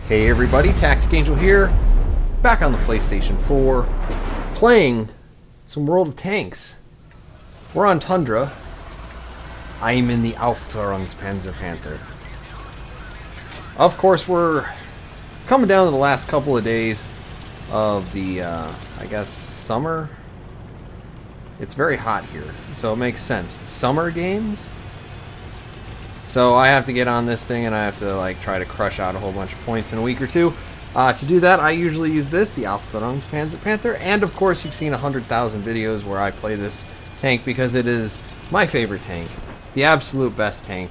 Hey everybody, TacticAngel here, back on the PlayStation 4, playing some World of Tanks. We're on Tundra. I am in the Aufklärungspanzer Panther. Of course, we're coming down to the last couple of days of the, I guess, summer. It's very hot here, so it makes sense. Summer games? So I have to get on this thing and I have to try to crush out a whole bunch of points in a week or two. To do that, I usually use this, the Aufklärungspanzer Panther, and of course you've seen 100,000 videos where I play this tank because it is my favorite tank, the absolute best tank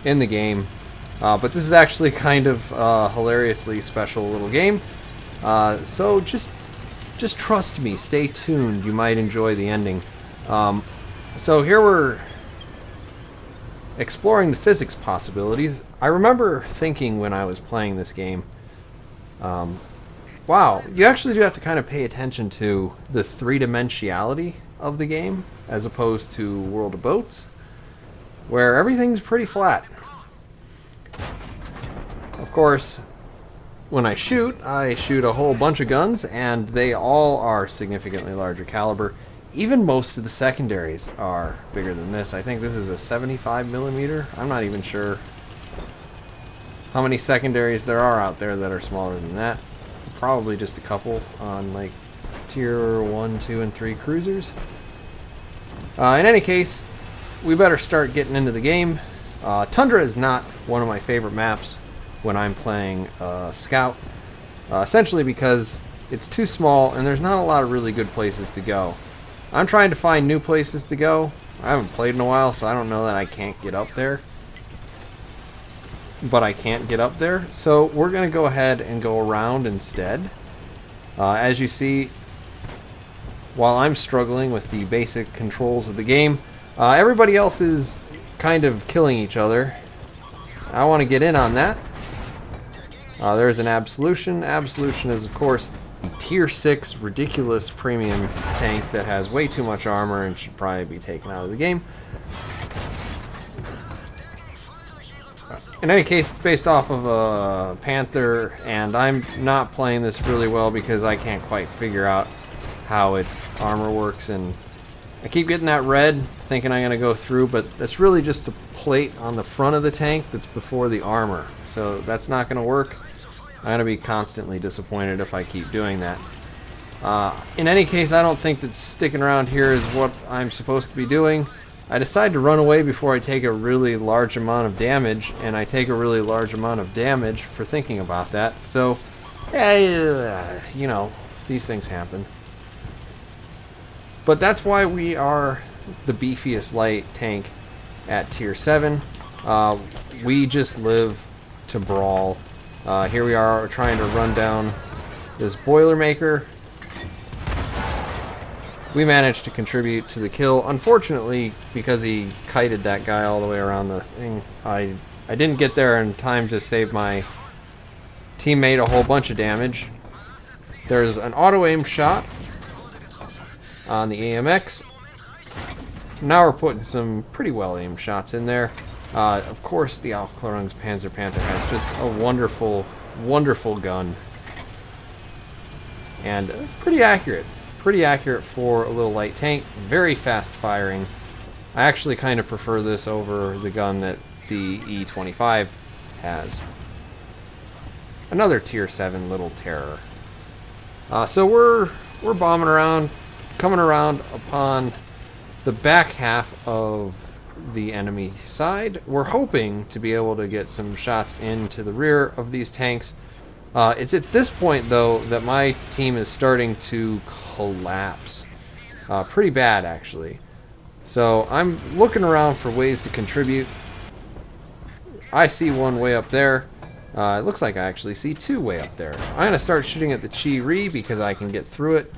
in the game. But this is actually kind of hilariously special little game. So just trust me, stay tuned. You might enjoy the ending. So here we're exploring the physics possibilities. I remember thinking when I was playing this game, wow, you actually do have to kind of pay attention to the three-dimensionality of the game as opposed to World of Boats, where everything's pretty flat. Of course, when I shoot a whole bunch of guns, and they all are significantly larger caliber. Even most of the secondaries are bigger than this. I think this is a 75mm. I'm not even sure how many secondaries there are out there that are smaller than that. Probably just a couple on tier 1, 2, and 3 cruisers. In any case, we better start getting into the game. Tundra is not one of my favorite maps when I'm playing Scout. Essentially because it's too small and there's not a lot of really good places to go. I'm trying to find new places to go. I haven't played in a while, so I don't know that I can't get up there. But I can't get up there, so we're going to go ahead and go around instead. As you see, while I'm struggling with the basic controls of the game, everybody else is kind of killing each other. I want to get in on that. There's an Absolution. Absolution is, of course, the tier 6 ridiculous premium tank that has way too much armor and should probably be taken out of the game. In any case, it's based off of a Panther, and I'm not playing this really well because I can't quite figure out how its armor works, and I keep getting that red, thinking I'm going to go through, but that's really just the plate on the front of the tank that's before the armor, so that's not going to work. I'm going to be constantly disappointed if I keep doing that. In any case, I don't think that sticking around here is what I'm supposed to be doing. I decide to run away before I take a really large amount of damage, and I take a really large amount of damage for thinking about that. So, yeah, you know, these things happen. But that's why we are the beefiest light tank at tier 7. We just live to brawl. Here we are trying to run down this Boilermaker. We managed to contribute to the kill. Unfortunately, because he kited that guy all the way around the thing, I didn't get there in time to save my teammate a whole bunch of damage. There's an auto-aim shot on the AMX. Now we're putting some pretty well-aimed shots in there. Of course, the Aufklärungspanzer Panther has just a wonderful, wonderful gun. And pretty accurate. Pretty accurate for a little light tank. Very fast firing. I actually kind of prefer this over the gun that the E25 has. Another tier 7 little terror. So we're bombing around, coming around upon the back half of the enemy side. We're hoping to be able to get some shots into the rear of these tanks. It's at this point, though, that my team is starting to collapse. Pretty bad, actually. So I'm looking around for ways to contribute. I see one way up there. It looks like I actually see two way up there. I'm going to start shooting at the Chi-Ri because I can get through it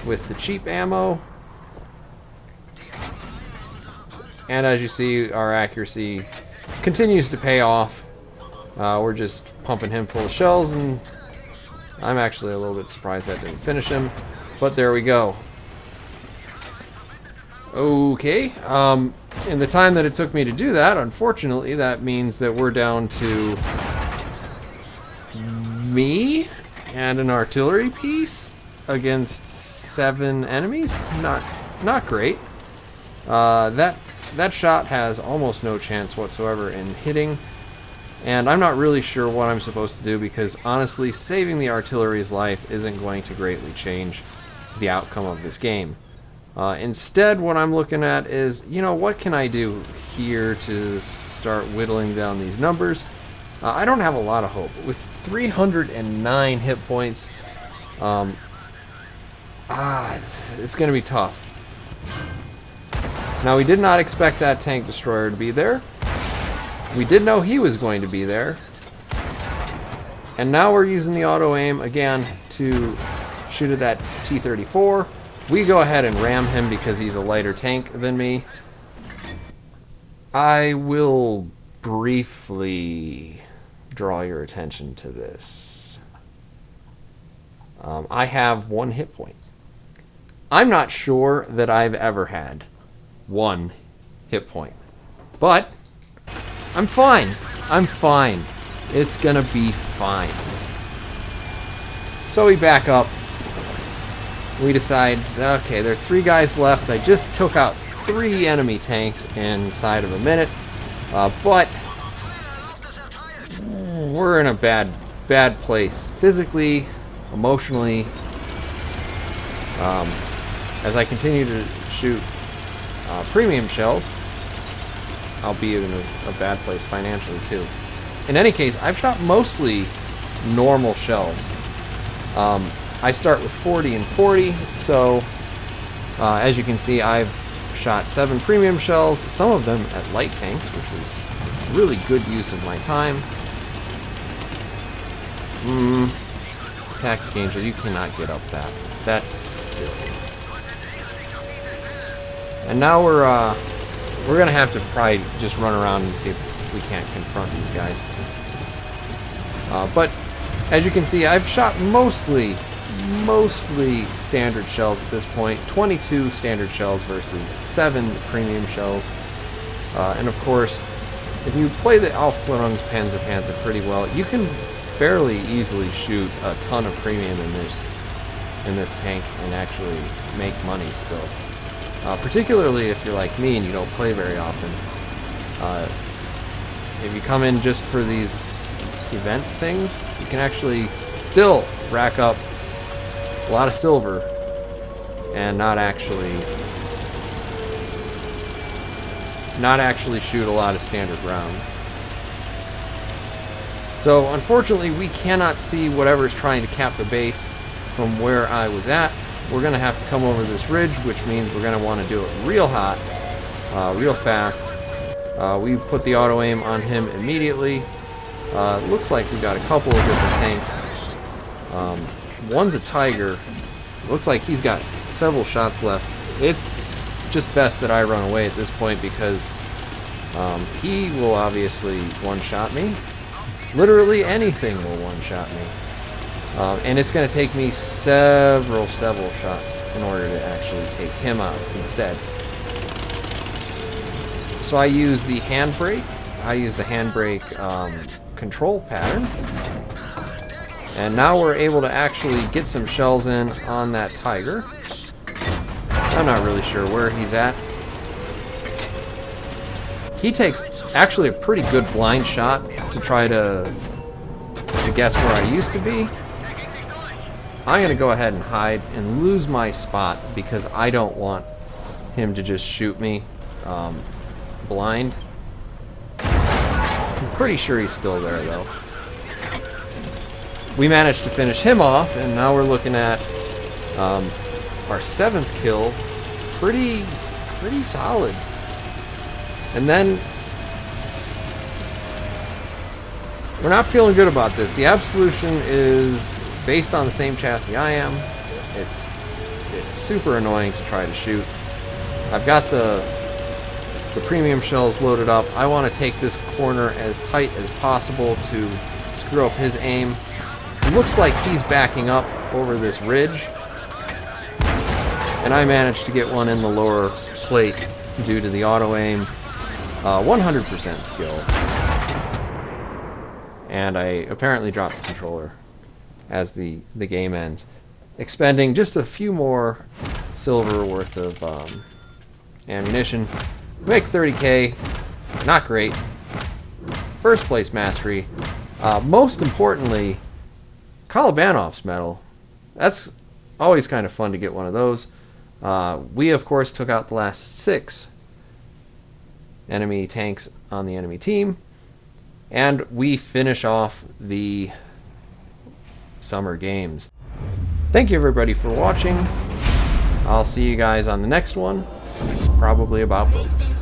with the cheap ammo. And as you see, our accuracy continues to pay off. We're just pumping him full of shells, and I'm actually a little bit surprised that didn't finish him. But there we go. Okay. In the time that it took me to do that, unfortunately, that means that we're down to me and an artillery piece against 7 enemies? Not great. That shot has almost no chance whatsoever in hitting, and I'm not really sure what I'm supposed to do because honestly, saving the artillery's life isn't going to greatly change the outcome of this game. Instead, what I'm looking at is, you know, what can I do here to start whittling down these numbers? I don't have a lot of hope. With 309 hit points, it's going to be tough. Now, we did not expect that tank destroyer to be there. We did know he was going to be there. And now we're using the auto-aim again to shoot at that T-34. We go ahead and ram him because he's a lighter tank than me. I will briefly draw your attention to this. I have 1 hit point. I'm not sure that I've ever had 1 hit point. But I'm fine. I'm fine. It's gonna be fine. So we back up. We decide, okay, there are 3 guys left. I just took out 3 enemy tanks inside of a minute. But we're in a bad place. Physically, emotionally. As I continue to shoot premium shells, I'll be in a bad place financially too. In any case, I've shot mostly normal shells. I start with 40 and 40, so as you can see, I've shot 7 premium shells, some of them at light tanks, which was really good use of my time. TacticAngel, you cannot get up that. That's silly. And now we're gonna have to probably just run around and see if we can't confront these guys. But as you can see, I've shot mostly standard shells at this point. 22 standard shells versus 7 premium shells. And of course, if you play the Aufklärungspanzer Panther pretty well, you can fairly easily shoot a ton of premium in this tank and actually make money still. Particularly if you're like me and you don't play very often. If you come in just for these event things, you can actually still rack up a lot of silver and not actually shoot a lot of standard rounds. So unfortunately, we cannot see whatever's trying to cap the base from where I was at. We're going to have to come over this ridge, which means we're going to want to do it real hot, real fast. We put the auto-aim on him immediately. Looks like we got a couple of different tanks. One's a Tiger. Looks like he's got several shots left. It's just best that I run away at this point because he will obviously one-shot me. Literally anything will one-shot me. And it's going to take me several shots in order to actually take him out instead. So I use the handbrake. I use the handbrake control pattern. And now we're able to actually get some shells in on that Tiger. I'm not really sure where he's at. He takes actually a pretty good blind shot to try to guess where I used to be. I'm going to go ahead and hide and lose my spot because I don't want him to just shoot me blind. I'm pretty sure he's still there though. We managed to finish him off, and now we're looking at our 7th kill. Pretty solid. And then we're not feeling good about this. The Absolution is based on the same chassis I am. It's super annoying to try to shoot. I've got the premium shells loaded up. I want to take this corner as tight as possible to screw up his aim. It looks like he's backing up over this ridge, and I managed to get one in the lower plate due to the auto aim. 100% skill. And I apparently dropped the controller. as the game ends. Expending just a few more silver worth of ammunition. Make 30k. Not great. First place mastery. Most importantly, Kolobanov's medal. That's always kind of fun to get one of those. We, of course, took out the last 6 enemy tanks on the enemy team. And we finish off the Summer Games. Thank you, everybody, for watching. I'll see you guys on the next one, probably about boats.